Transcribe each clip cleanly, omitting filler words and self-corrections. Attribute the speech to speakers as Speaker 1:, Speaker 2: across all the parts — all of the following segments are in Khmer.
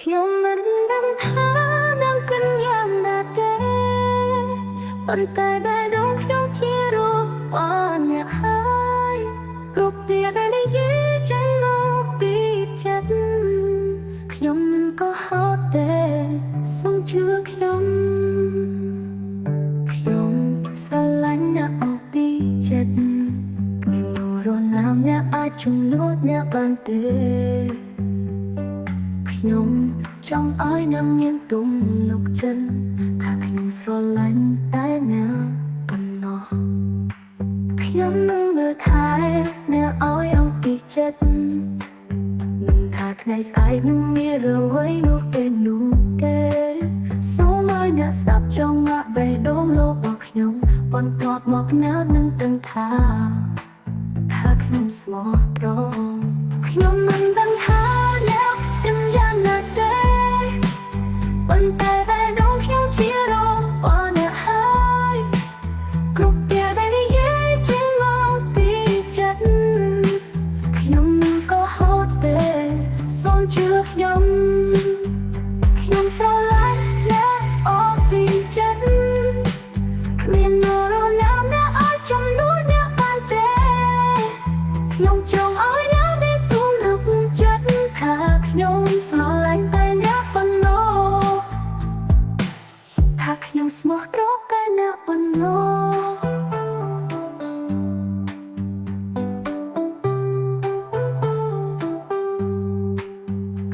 Speaker 1: ខ្ញុំមិនដឹងថានឹងគិនយ៉ាងណាទេប៉ុន្តែដែលដងខ្ញុំជារូបអ្នកហើយគ្រប់ពេលដែលនិយាយចេញមកពីចិត្តខ្ញុំមិនក៏ហត់ទេសូមជឿខ្ញុំស្រឡាញ់អ្នកអស់ពីចិត្តមាននរណាម្នាក់អាចជំនួសអ្នកបានទេខ្ញុំចង់ឲ្យអ្នកមានទំនុកចិត្តថាខ្ញុំស្រឡាញ់តែអ្នកប៉ុណ្ណោះខ្ញុំនឹងមើលថែអ្នកឲ្យអស់ពីចិត្តមិនថាថ្ងៃស្អែកនឹងមានអ្វីនោះទេសូមឲ្យអ្នកស្ដាប់ចង់មកបេះដូងលោករបស់ខ្ញុំបន្ទាប់មកអ្នកនឹងដឹងថាខ្ញុំស្មោះត្រង់ខ្ញុំមិនដឹងថាអ្នកគិតយ៉ាងណាទេប៉ុន្តែបេះដូងខ្ញុំជារបស់អ្នកហើយគ្រប់ពេលដែលនិយាយចេញមកពីចិត្តខ្ញុំមិនក៏ហត់ទេសូមជឿខ្ញុំស្រឡាញ់អ្នកអស់ពីចិត្តគ្មាននរណាម្នាក់អាចជំនួសអ្នកបានទេខ្ញុំចង់ឲ្យអ្នកមានទំនុកចិត្តថាខ្ញុំស្រឡាញ់តែអ្នកប៉ុណ្ណោះថាខ្ញុំស្មោះត្រង់តែអ្នកប៉ុណ្ណោះ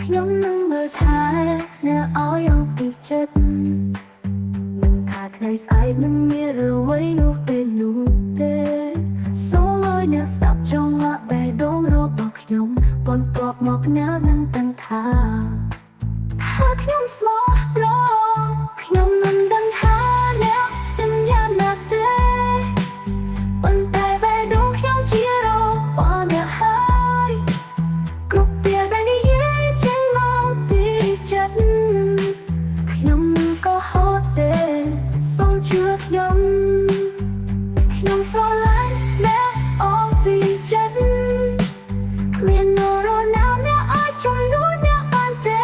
Speaker 1: ខ្ញុំនឹងមើលថែអ្នកឲ្យអស់ពីចិត្តមិនថាថ្ងៃស្អែកនឹងមានអ្វីនោះទេសូមឲ្យអ្នកស្ដាប់ចង់មកបេះដូងរបស់ខ្ញុំបន្ទាប់មកអ្នកនឹងដឹងថាខ្ញុំស្មោះត្រង់ខ្ញុំមិនដឹងថាអ្នកเป็นយ៉ាងណាទេប៉ុន្តែបេះដូងខ្ញុំជារបស់អ្នកហើយគ្រប់ពេលដែលនិយាយចេញមកពីចិត្តខ្ញុំក៏ហត់ទេសូមជឿខ្ញុំស្រឡាញ់អ្នកអស់ពីចិត្តគ្មាននរណាម្នាក់អាចជំនួសអ្នកបានទេ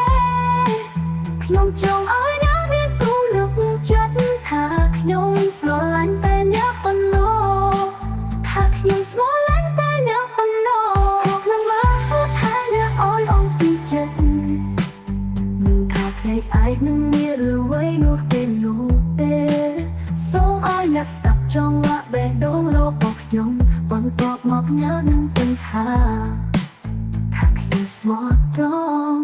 Speaker 1: ខ្ញុំចង់ឲ្យអ្នកមានទំនុកចិត្តថាខ្ញុំស្រឡាញ់តែអ្នកប៉ុណ្ណោះថាខ្ញុំស្រឡាញ់តែអ្នកប៉ុណ្ណោះខ្ញុំមកថាអ្នកអស់អស់ពីចិត្តមិនថាថ្ងៃស្អែកនឹងមានអ្វីនោះទេសូមឲ្យអ្នកស្ដាប់ចង់មកបេះដូងរបស់ខ្ញុំបន្ទាប់មកអ្នកនឹងដឹងថាខ្ញុំស្មោះត្រង់